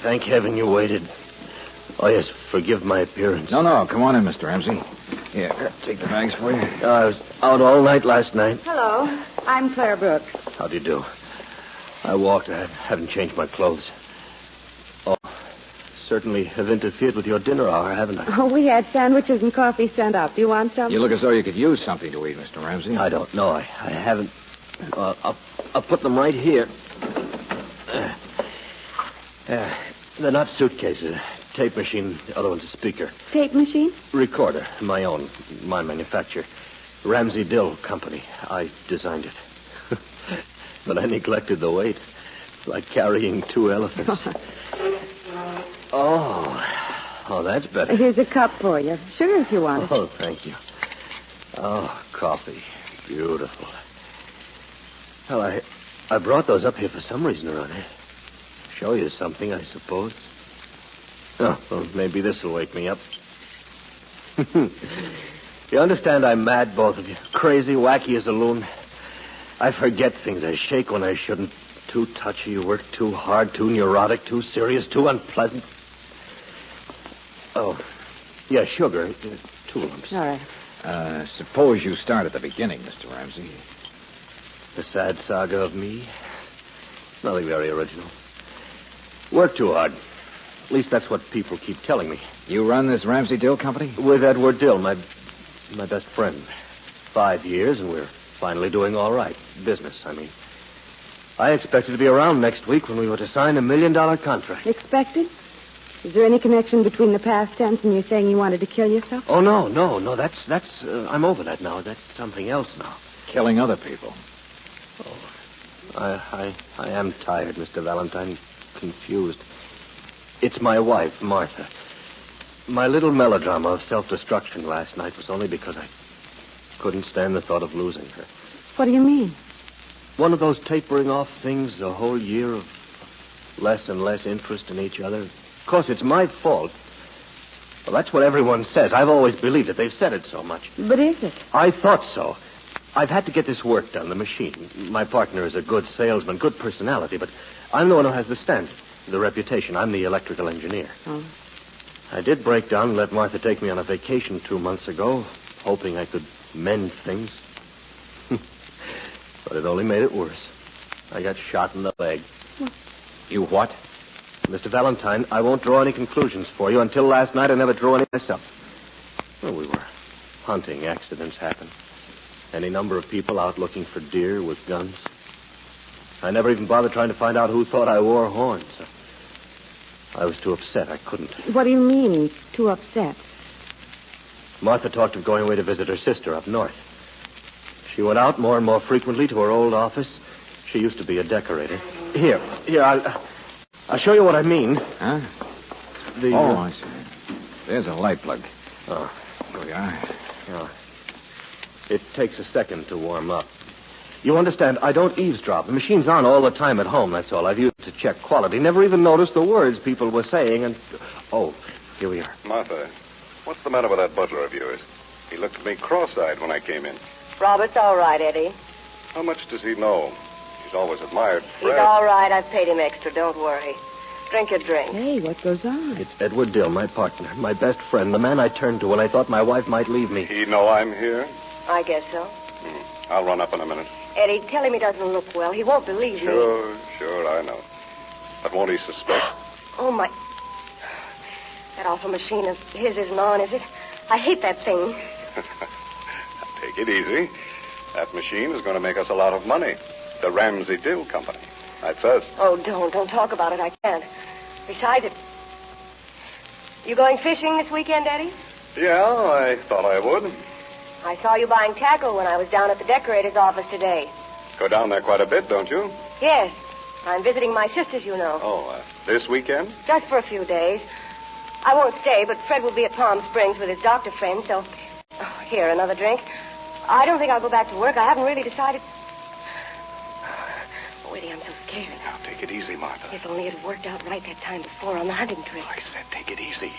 Thank heaven you waited. Oh, yes, forgive my appearance. No, come on in, Mr. Ramsey. Here, take the bags for you. I was out all night last night. Hello, I'm Claire Brooks. How do you do? I walked. I haven't changed my clothes. Oh, certainly have interfered with your dinner hour, haven't I? Oh, we had sandwiches and coffee sent up. Do you want some? You look as though you could use something to eat, Mr. Ramsey. I don't know. I haven't. I'll put them right here. They're not suitcases. Tape machine, the other one's a speaker. Tape machine? Recorder, my own, my manufacture. Ramsey Dill Company. I designed it. But I neglected the weight. Like carrying 2 elephants. Oh, that's better. Here's a cup for you. Sugar if you want it. Oh, thank you. Oh, coffee. Beautiful. Well, I brought those up here for some reason or other. Show you something, I suppose. Oh, well, maybe this will wake me up. You understand I'm mad, both of you. Crazy, wacky as a loon. I forget things. I shake when I shouldn't. Too touchy, you work too hard, too neurotic, too serious, too unpleasant. Oh, yeah, sugar. 2 lumps. All right. Suppose you start at the beginning, Mr. Ramsey. The sad saga of me. It's nothing very original. Work too hard. At least that's what people keep telling me. You run this Ramsey Dill Company? With Edward Dill, my best friend. 5 years, and we're finally doing all right. Business, I mean. I expected to be around next week when we were to sign $1 million contract. Expected? Is there any connection between the past tense and you saying you wanted to kill yourself? Oh, no. That's I'm over that now. That's something else now. Killing other people. Oh, I am tired, Mr. Valentine. Confused. It's my wife, Martha. My little melodrama of self-destruction last night was only because I couldn't stand the thought of losing her. What do you mean? One of those tapering off things, a whole year of less and less interest in each other. Of course, it's my fault. Well, that's what everyone says. I've always believed it. They've said it so much. But is it? I thought so. I've had to get this work done, the machine. My partner is a good salesman, good personality, but I'm the one who has the standard, the reputation. I'm the electrical engineer. Oh. I did break down and let Martha take me on a vacation 2 months ago, hoping I could mend things. But it only made it worse. I got shot in the leg. You what? Mr. Valentine, I won't draw any conclusions for you. Until last night, I never drew any myself. Well, we were hunting. Accidents happen. Any number of people out looking for deer with guns. I never even bothered trying to find out who thought I wore horns. I was too upset. I couldn't. What do you mean, too upset? Martha talked of going away to visit her sister up north. She went out more and more frequently to her old office. She used to be a decorator. Here, I'll show you what I mean. Huh? I see. There's a light plug. Oh. Here we are. Yeah. It takes a second to warm up. You understand, I don't eavesdrop. The machine's on all the time at home, that's all. I've used it to check quality. Never even noticed the words people were saying, and... Oh, here we are. Martha, what's the matter with that butler of yours? He looked at me cross-eyed when I came in. Robert's all right, Eddie. How much does he know? He's always admired Fred. He's all right. I've paid him extra. Don't worry. Drink your drink. Hey, what goes on? It's Edward Dill, my partner, my best friend, the man I turned to when I thought my wife might leave me. He know I'm here? I guess so. I'll run up in a minute. Eddie, tell him he doesn't look well. He won't believe me. Sure, I know. But won't he suspect? Oh, my... That awful machine of his isn't on, is it? I hate that thing. Take it easy. That machine is going to make us a lot of money. The Ramsey Dill Company. That's us. Oh, don't talk about it. I can't. Besides it... You going fishing this weekend, Eddie? Yeah, I thought I would. I saw you buying tackle when I was down at the decorator's office today. Go down there quite a bit, don't you? Yes. I'm visiting my sisters, you know. Oh, this weekend? Just for a few days. I won't stay, but Fred will be at Palm Springs with his doctor friend, so... Oh, here, another drink. I don't think I'll go back to work. I haven't really decided... Oh, Eddie, I'm so scared. Now, take it easy, Martha. If only it had worked out right that time before on the hunting trip. I said take it easy.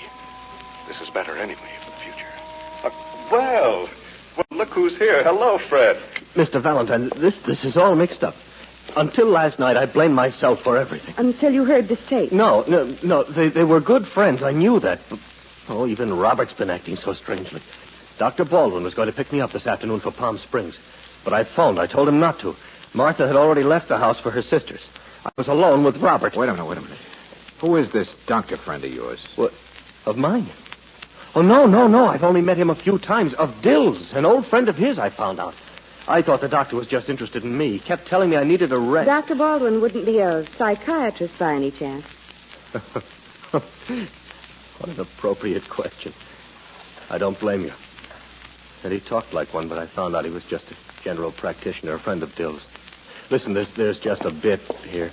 This is better anyway for the future. Well, look who's here. Hello, Fred. Mr. Valentine, this is all mixed up. Until last night, I blamed myself for everything. Until you heard this tape. No. They were good friends. I knew that. But, even Robert's been acting so strangely. Dr. Baldwin was going to pick me up this afternoon for Palm Springs. But I phoned. I told him not to. Martha had already left the house for her sisters. I was alone with Robert. Wait a minute. Who is this doctor friend of yours? What? Of mine? Oh, no. I've only met him a few times. Of Dill's, an old friend of his, I found out. I thought the doctor was just interested in me. He kept telling me I needed a rest. Dr. Baldwin wouldn't be a psychiatrist by any chance. What an appropriate question. I don't blame you. And he talked like one, but I found out he was just a general practitioner, a friend of Dill's. Listen, there's just a bit here.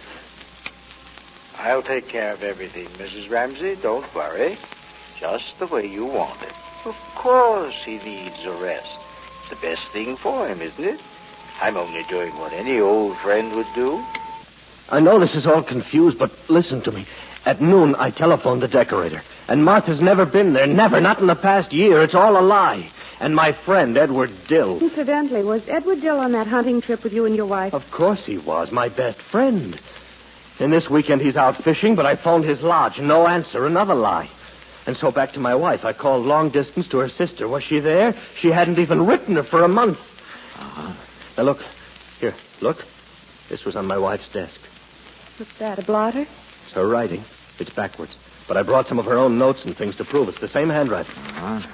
I'll take care of everything, Mrs. Ramsey. Don't worry. Just the way you want it. Of course he needs a rest. It's the best thing for him, isn't it? I'm only doing what any old friend would do. I know this is all confused, but listen to me. At noon, I telephoned the decorator. And Martha's never been there. Never. Not in the past year. It's all a lie. And my friend, Edward Dill. Incidentally, was Edward Dill on that hunting trip with you and your wife? Of course he was. My best friend. And this weekend he's out fishing, but I phoned his lodge. No answer. Another lie. And so back to my wife. I called long distance to her sister. Was she there? She hadn't even written her for a month. Uh-huh. Now, look. Here, look. This was on my wife's desk. What's that, a blotter? It's her writing. It's backwards. But I brought some of her own notes and things to prove it's the same handwriting. Uh-huh.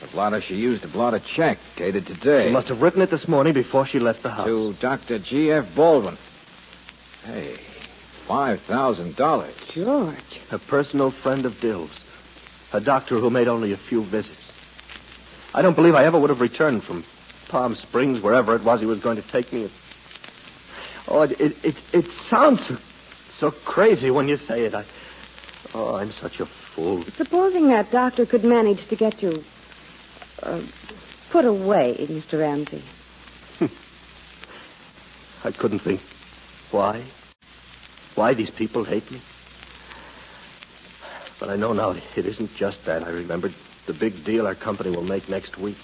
The blotter she used to blot a check, dated today. She must have written it this morning before she left the house. To Dr. G.F. Baldwin. Hey, $5,000. George. A personal friend of Dill's. A doctor who made only a few visits. I don't believe I ever would have returned from Palm Springs, wherever it was he was going to take me. Oh, it sounds so crazy when you say it. I'm such a fool. Supposing that doctor could manage to get you put away, Mr. Ramsey. I couldn't think. Why? Why these people hate me? But I know now it isn't just that. I remembered the big deal our company will make next week.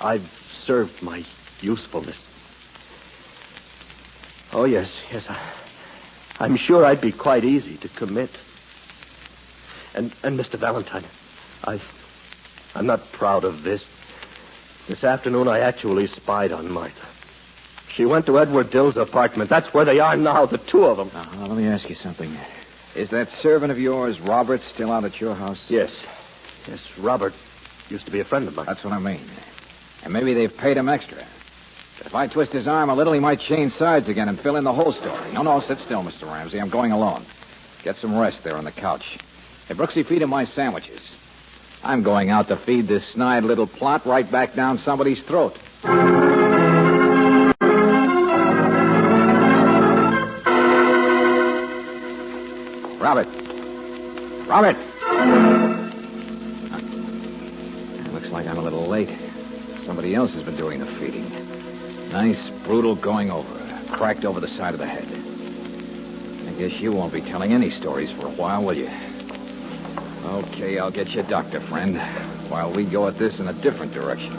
I've served my usefulness. Oh, yes. I'm sure I'd be quite easy to commit. And Mr. Valentine, I'm not proud of this. This afternoon, I actually spied on Martha. She went to Edward Dill's apartment. That's where they are now, the two of them. Now, let me ask you something. Is that servant of yours, Robert, still out at your house? Yes, Robert used to be a friend of mine. That's what I mean. And maybe they've paid him extra. If I twist his arm a little, he might change sides again and fill in the whole story. No, sit still, Mr. Ramsey. I'm going alone. Get some rest there on the couch. Hey, Brooksy, feed him my sandwiches. I'm going out to feed this snide little plot right back down somebody's throat. Robert. Looks like I'm a little late. Somebody else has been doing the feeding. Nice, brutal going over. Cracked over the side of the head. I guess you won't be telling any stories for a while, will you? Okay, I'll get you, doctor friend, while we go at this in a different direction.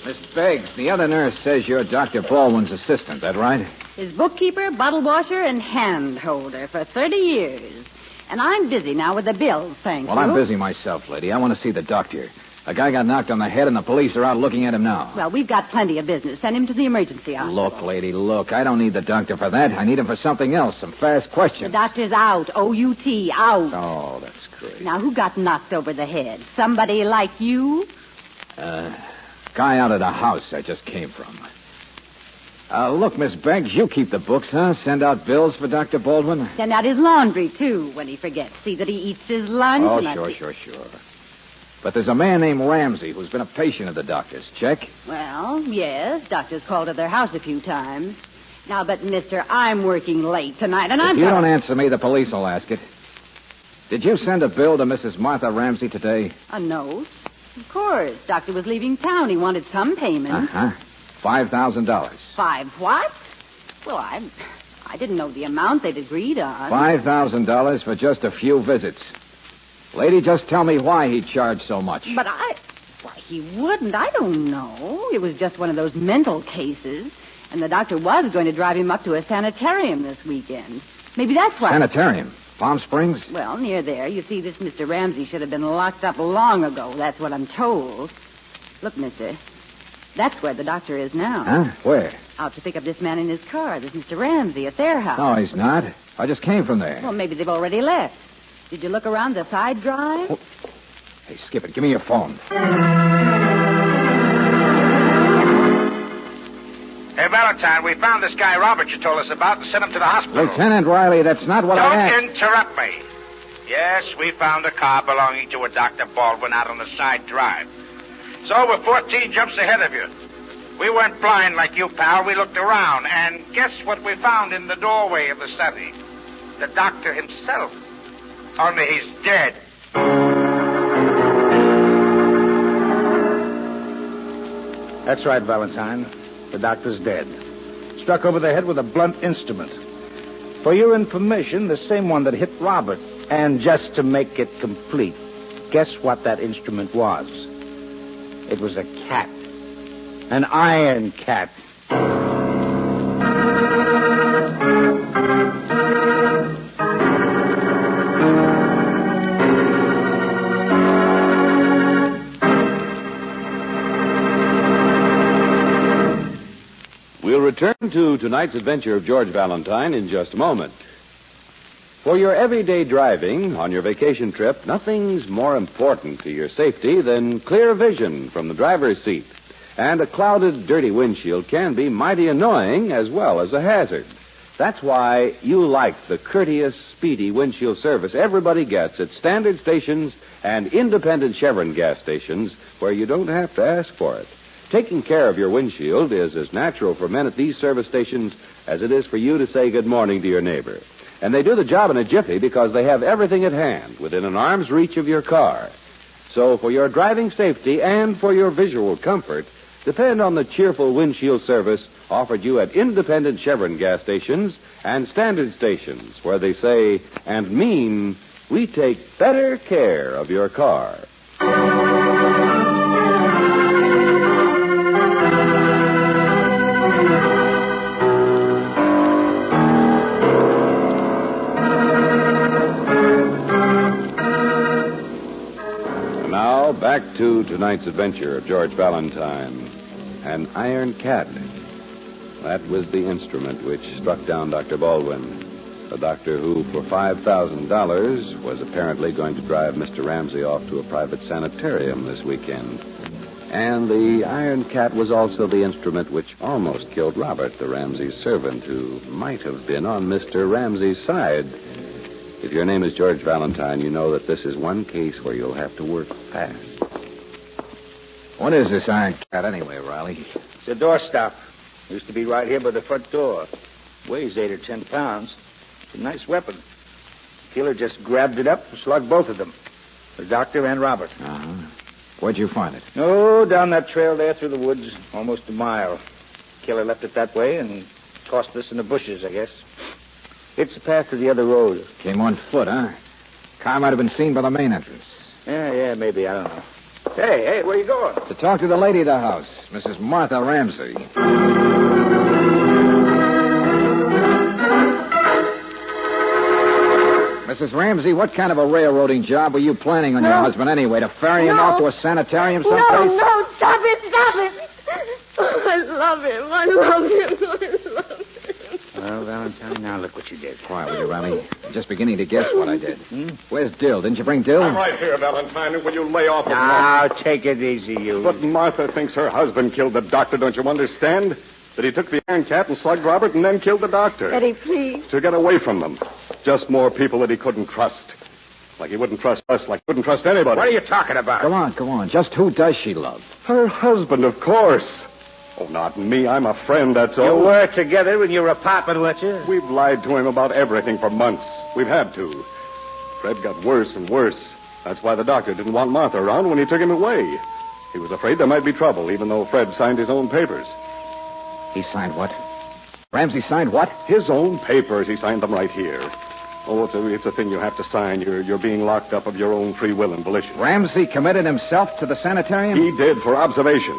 Miss Beggs, the other nurse says you're Dr. Baldwin's assistant, that right? His bookkeeper, bottle washer, and hand holder for 30 years. And I'm busy now with the bills, thank you. Well, I'm busy myself, lady. I want to see the doctor. A guy got knocked on the head, and the police are out looking at him now. Well, we've got plenty of business. Send him to the emergency hospital. Look, lady, look. I don't need the doctor for that. I need him for something else, some fast questions. The doctor's out. O-U-T, out. Oh, that's great. Now, who got knocked over the head? Somebody like you? Guy out of the house I just came from. Look, Miss Beggs, you keep the books, huh? Send out bills for Dr. Baldwin? Send out his laundry, too, when he forgets. See that he eats his lunch. Oh, sure. But there's a man named Ramsey who's been a patient of the doctor's. Check? Well, yes. Doctors called at their house a few times. Now, but, mister, I'm working late tonight, and If you don't answer me, the police will ask it. Did you send a bill to Mrs. Martha Ramsey today? A note? Of course. Doctor was leaving town. He wanted some payment. Uh-huh. $5,000. 5 what? Well, I didn't know the amount they'd agreed on. $5,000 for just a few visits. Lady, just tell me why he charged so much. But why, he wouldn't. I don't know. It was just one of those mental cases. And the doctor was going to drive him up to a sanitarium this weekend. Maybe that's why. Sanitarium? Palm Springs? Well, near there. You see, this Mr. Ramsey should have been locked up long ago. That's what I'm told. Look, mister, that's where the doctor is now. Huh? Where? Out to pick up this man in his car, this Mr. Ramsey, at their house. No, he's not. I just came from there. Well, maybe they've already left. Did you look around the side drive? Oh. Hey, Skip it. Give me your phone. Hey, Valentine, we found this guy Robert you told us about and sent him to the hospital. Lieutenant Riley, that's not what I asked. Don't interrupt me. Yes, we found a car belonging to a Dr. Baldwin out on the side drive. So we're 14 jumps ahead of you. We weren't blind like you, pal. We looked around, and guess what we found in the doorway of the study? The doctor himself. Only he's dead. That's right, Valentine. The doctor's dead. Struck over the head with a blunt instrument. For your information, the same one that hit Robert. And just to make it complete, guess what that instrument was? It was a cat. An iron cat. We'll return to tonight's adventure of George Valentine in just a moment. For your everyday driving on your vacation trip, nothing's more important to your safety than clear vision from the driver's seat. And a clouded, dirty windshield can be mighty annoying as well as a hazard. That's why you like the courteous, speedy windshield service everybody gets at standard stations and independent Chevron gas stations where you don't have to ask for it. Taking care of your windshield is as natural for men at these service stations as it is for you to say good morning to your neighbor. And they do the job in a jiffy because they have everything at hand within an arm's reach of your car. So for your driving safety and for your visual comfort, depend on the cheerful windshield service offered you at independent Chevron gas stations and standard stations where they say and mean, we take better care of your car. Back to tonight's adventure of George Valentine. An iron cat. That was the instrument which struck down Dr. Baldwin. The doctor who, for $5,000, was apparently going to drive Mr. Ramsey off to a private sanitarium this weekend. And the iron cat was also the instrument which almost killed Robert, the Ramsey servant, who might have been on Mr. Ramsey's side. If your name is George Valentine, you know that this is one case where you'll have to work fast. What is this iron cat anyway, Riley? It's a doorstop. Used to be right here by the front door. Weighs 8 or 10 pounds. It's a nice weapon. Killer just grabbed it up and slugged both of them. The doctor and Robert. Uh-huh. Where'd you find it? Oh, down that trail there through the woods, almost a mile. Killer left it that way and tossed this in the bushes, I guess. It's the path to the other road. Came on foot, huh? Car might have been seen by the main entrance. Yeah, maybe. I don't know. Hey, where you going? To talk to the lady of the house, Mrs. Martha Ramsey. Mrs. Ramsey, what kind of a railroading job were you planning on your husband anyway? To ferry him off to a sanitarium someplace? No, stop it. I love him. Well, Valentine, now look what you did. Quiet, will you, Riley? I'm just beginning to guess what I did. Where's Dill? Didn't you bring Dill? I'm right here, Valentine. Will you lay off of Now, take it easy, you. But Martha thinks her husband killed the doctor, don't you understand? That he took the iron cat and slugged Robert and then killed the doctor. Eddie, please. To get away from them. Just more people that he couldn't trust. Like he wouldn't trust us, like he wouldn't trust anybody. What are you talking about? Go on. Just who does she love? Her husband, of course. Oh, not me. I'm a friend, that's all. You were together when you were popping, weren't you? We've lied to him about everything for months. We've had to. Fred got worse and worse. That's why the doctor didn't want Martha around when he took him away. He was afraid there might be trouble, even though Fred signed his own papers. He signed what? Ramsey signed what? His own papers. He signed them right here. Oh, it's a thing you have to sign. You're being locked up of your own free will and volition. Ramsey committed himself to the sanitarium? He did, for observation.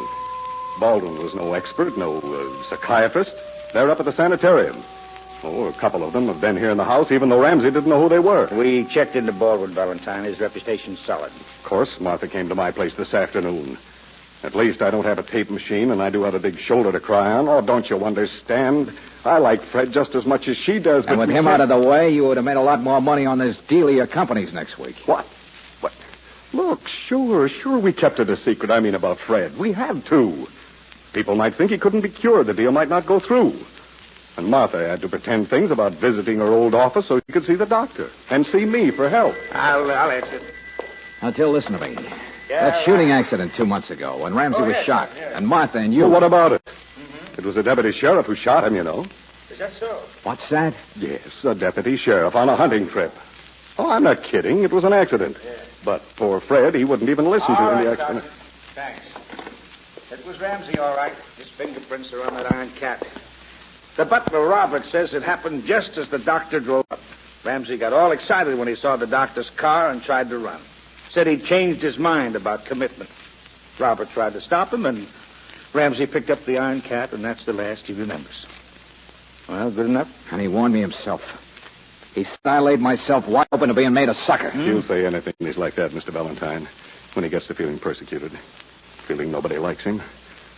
Baldwin was no expert, no psychiatrist. They're up at the sanitarium. Oh, a couple of them have been here in the house, even though Ramsey didn't know who they were. We checked into Baldwin, Valentine. His reputation's solid. Of course, Martha came to my place this afternoon. At least I don't have a tape machine, and I do have a big shoulder to cry on. Oh, don't you understand? I like Fred just as much as she does. And with him out of the way, you would have made a lot more money on this deal of your company's next week. What? Look, sure, we kept it a secret. I mean, about Fred. We had to. People might think he couldn't be cured. The deal might not go through. And Martha had to pretend things about visiting her old office so she could see the doctor and see me for help. I'll answer. Now, Till, listen to me. That shooting accident 2 months ago when Ramsey was shot, and Martha and you... Well, what about it? It was a deputy sheriff who shot him, you know. Is that so? What's that? Yes, a deputy sheriff on a hunting trip. Oh, I'm not kidding. It was an accident. Yeah. But poor Fred, he wouldn't even listen to in the accident. Thanks. It was Ramsey, all right. His fingerprints are on that iron cat. The butler, Robert, says it happened just as the doctor drove up. Ramsey got all excited when he saw the doctor's car and tried to run. Said he'd changed his mind about commitment. Robert tried to stop him, and Ramsey picked up the iron cat, and that's the last he remembers. Well, good enough? And he warned me himself. He said I laid myself wide open to being made a sucker. He'll say anything when he's like that, Mr. Valentine. When he gets to feeling persecuted. Feeling nobody likes him.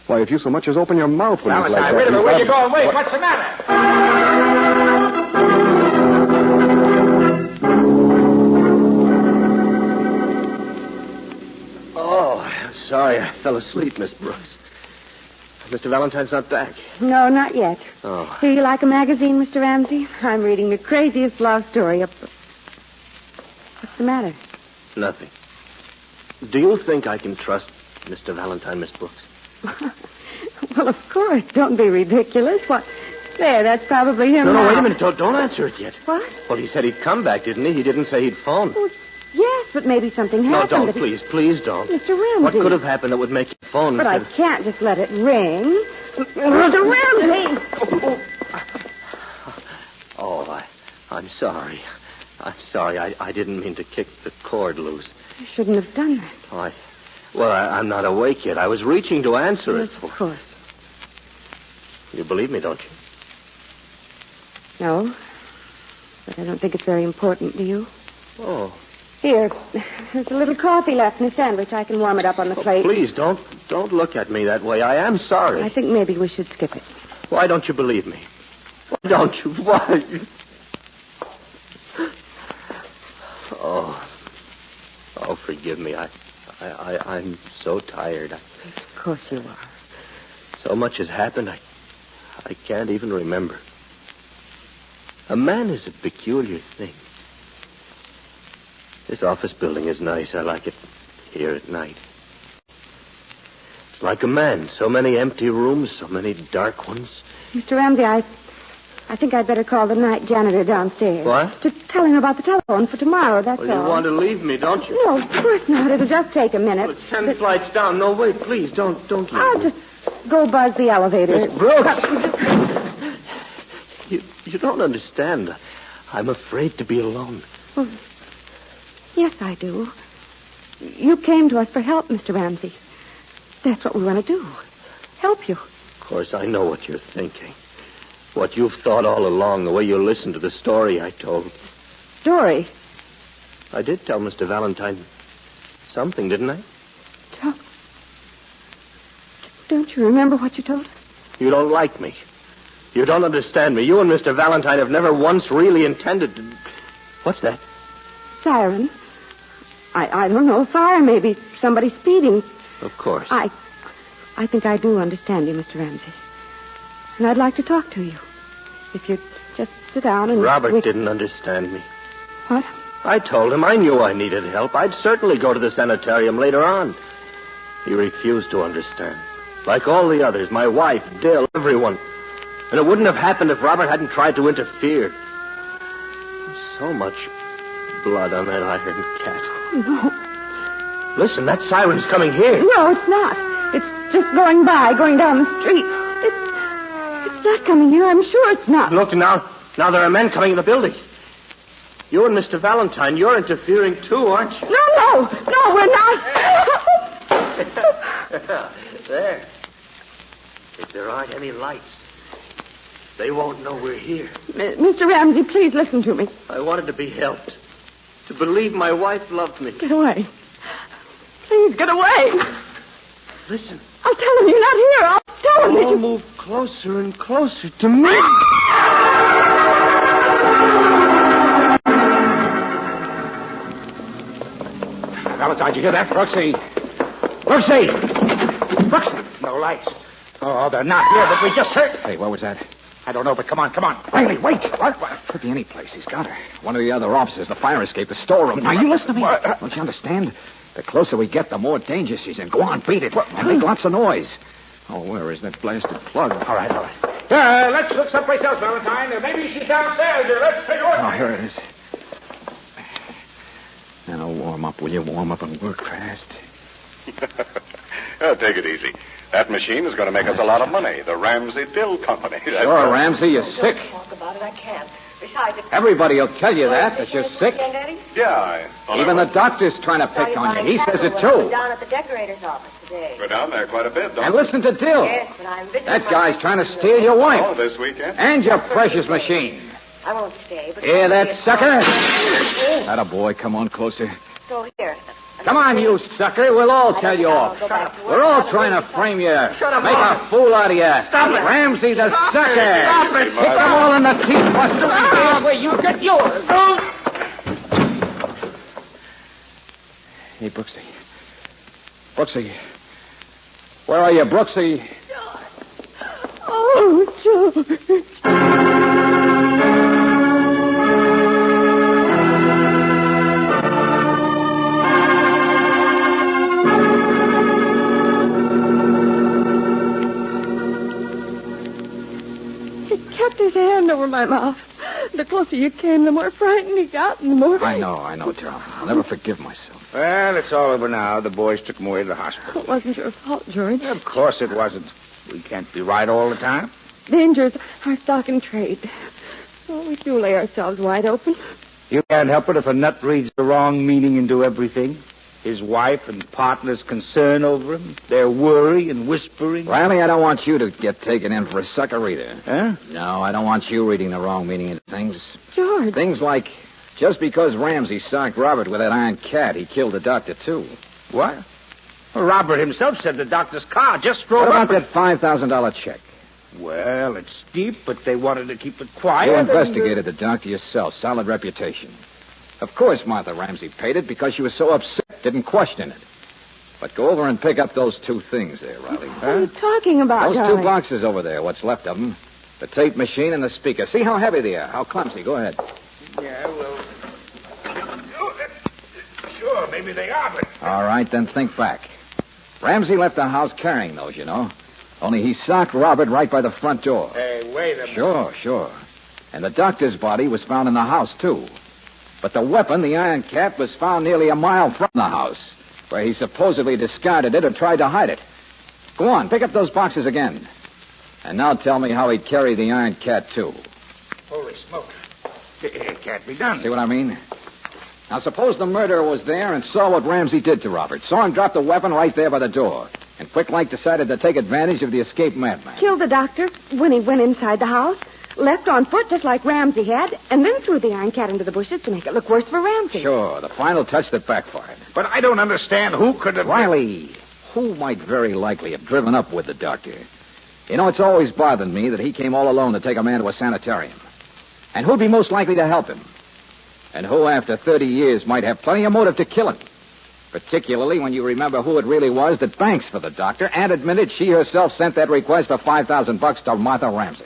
Why, if you so much as open your mouth when he's like that... Wait a minute, where you going? Wait, what's the matter? Oh, I'm sorry. I fell asleep, Miss Brooks. Mr. Valentine's not back. No, not yet. Oh. Do you like a magazine, Mr. Ramsey? I'm reading the craziest love story. What's the matter? Nothing. Do you think I can trust Mr. Valentine, Miss Brooks? Well, of course. Don't be ridiculous. What? There, that's probably him. No, now. wait a minute. Don't answer it yet. What? Well, he said he'd come back, didn't he? He didn't say he'd phone. Oh, yes, but maybe something No, happened. don't, please don't. Mr. Ramsey. What could have happened that would make you phone? But I can't just let it ring. Mr. Ramsey! Oh, I'm sorry. I'm sorry. I didn't mean to kick the cord loose. You shouldn't have done that. Oh, I'm not awake yet. I was reaching to answer Yes, it. of course. You believe me, don't you? No, but I don't think it's very important, do you? Oh. Here, there's a little coffee left in the sandwich. I can warm it up on the plate. Please, don't look at me that way. I am sorry. I think maybe we should skip it. Why don't you believe me? Why don't you? Why? Oh, forgive me. I'm so tired. Of course you are. So much has happened, I can't even remember. A man is a peculiar thing. This office building is nice. I like it here at night. It's like a man. So many empty rooms, so many dark ones. Mr. Ramsey, I think I'd better call the night janitor downstairs. What? To tell him about the telephone for tomorrow, that's Well, all. you want to leave me, don't you? No, of course not. It'll just take a minute. Well, it's 10 flights down. No, wait, please, don't leave I'll me. just go buzz the elevator. Miss Brooks! You don't understand. I'm afraid to be alone. Well, yes, I do. You came to us for help, Mr. Ramsey. That's what we want to do. Help you. Of course, I know what you're thinking. What you've thought all along, the way you listened to the story I told. Story? I did tell Mr. Valentine something, didn't I? Don't you remember what you told us? You don't like me. You don't understand me. You and Mr. Valentine have never once really intended to... What's that? Siren. I don't know. Fire, maybe. Somebody speeding. Of course. I think I do understand you, Mr. Ramsey. And I'd like to talk to you. If you'd just sit down and... Robert didn't understand me. What? I told him I knew I needed help. I'd certainly go to the sanitarium later on. He refused to understand. Like all the others, my wife, Dill, everyone. And it wouldn't have happened if Robert hadn't tried to interfere. So much blood on that iron cat. No. Listen, that siren's coming here. No, it's not. It's just going by, going down the street. It's not coming here. I'm sure it's not. Look, now there are men coming in the building. You and Mr. Valentine, you're interfering too, aren't you? No, we're not. There. If there aren't any lights, they won't know we're here. Mr. Ramsey, please listen to me. I wanted to be helped. To believe my wife loved me. Get away. Please, get away. Listen. I'll tell him you're not here. I'll tell him that All you... move closer and closer to me. Valentine, did you hear that? Brooksy! No lights. Oh, they're not here, but we just heard. Hey, what was that? I don't know, but come on. Riley, wait! What? Could be any place. He's got her. One of the other officers, the fire escape, the storeroom. Now, you listen to me. Don't you understand? The closer we get, the more danger she's in. Go on, beat it. And make lots of noise. Oh, where is that blasted plug? All right. Let's look someplace else, Valentine. Maybe she's downstairs. Let's take a look. Oh, here it is. Now, warm up, will you? Warm up and work fast. Take it easy. That machine is going to make us a lot of money. The Ramsey Dill Company. Sure, Ramsey, you're sick. Talk about it, I can't. Besides, Everybody will tell you that you're sick. Yeah, Even the doctor's trying to pick on you. He says it too. Down at the decorator's office today. We're down there quite a bit, don't And listen to Dill. Yes, but I'm busy. That guy's trying to steal your wife. Oh, this weekend? And your precious machine. I won't stay, but... Hear that, sucker? Atta boy, come on closer. So here. Come on, you sucker. We'll all tell you off. We're all trying to frame you. Make a fool out of you. Stop it. Ramsey the sucker. Stop it. Kick them all in the teeth, Buster. Wait, you get yours. Hey, Brooksy. Brooksy. Where are you, Brooksy? Oh, George. Kept his hand over my mouth. The closer you came, the more frightened he got, and the more... I know, Tom. I'll never forgive myself. Well, it's all over now. The boys took him away to the hospital. It wasn't your fault, George. Of course it wasn't. We can't be right all the time. Danger's our stock and trade. Oh, we do lay ourselves wide open. You can't help it if a nut reads the wrong meaning into everything. His wife and partner's concern over him, their worry and whispering. Riley, I don't want you to get taken in for a sucker either. Huh? No, I don't want you reading the wrong meaning into things. George. Things like, just because Ramsey socked Robert with that iron cat, he killed the doctor, too. What? Well, Robert himself said the doctor's car just drove What up. about that $5,000 check? Well, it's steep, but they wanted to keep it quiet. You investigated the doctor yourself. Solid reputation. Of course Martha Ramsey paid it because she was so upset, didn't question it. But go over and pick up those two things there, Riley. What are you talking about, Those darling? two boxes over there, what's left of them. The tape machine and the speaker. See how heavy they are, how clumsy. Go ahead. Yeah, well... Sure, maybe they are, but... All right, then think back. Ramsey left the house carrying those, you know. Only he socked Robert right by the front door. Hey, wait a minute. Sure. And the doctor's body was found in the house, too. But the weapon, the iron cat, was found nearly a mile from the house, where he supposedly discarded it or tried to hide it. Go on, pick up those boxes again. And now tell me how he'd carry the iron cat, too. Holy smoke. It can't be done. See what I mean? Now, suppose the murderer was there and saw what Ramsey did to Robert. Saw him drop the weapon right there by the door. And quick-like decided to take advantage of the escaped madman. Killed the doctor when he went inside the house. Left on foot just like Ramsey had, and then threw the iron cat into the bushes to make it look worse for Ramsey. Sure, the final touch that backfired. But I don't understand who could have... Riley, who might very likely have driven up with the doctor? You know, it's always bothered me that he came all alone to take a man to a sanitarium. And who'd be most likely to help him? And who, after 30 years, might have plenty of motive to kill him? Particularly when you remember who it really was that thanks for the doctor and admitted she herself sent that request for $5,000 to Martha Ramsey.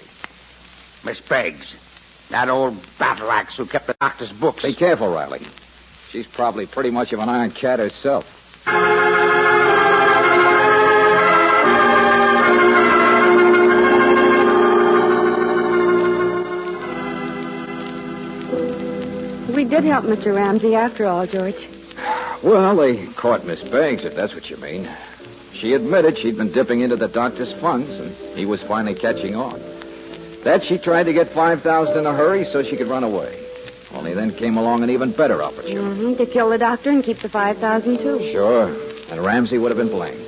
Miss Beggs. That old battle axe who kept the doctor's books. Be careful, Riley. She's probably pretty much of an iron cat herself. We did help Mr. Ramsey after all, George. Well, they caught Miss Banks, if that's what you mean. She admitted she'd been dipping into the doctor's funds, and he was finally catching on. That she tried to get $5,000 in a hurry so she could run away. Only then came along an even better opportunity. To kill the doctor and keep the $5,000, too. Sure. And Ramsey would have been blamed.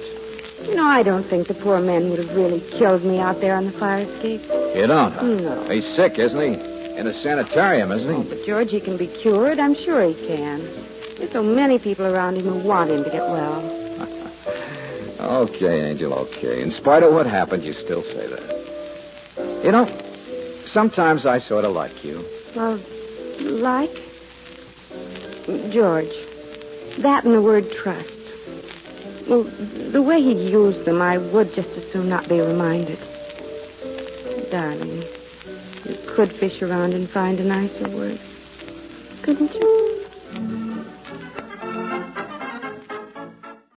I don't think the poor man would have really killed me out there on the fire escape. You don't, huh? No. He's sick, isn't he? In a sanitarium, isn't he? Oh, but George, he can be cured. I'm sure he can. There's so many people around him who want him to get well. Okay, Angel, okay. In spite of what happened, you still say that. Sometimes I sort of like you. Well, like? George, that and the word trust. Well, the way he used them, I would just as soon not be reminded. Darling, you could fish around and find a nicer word. Couldn't you?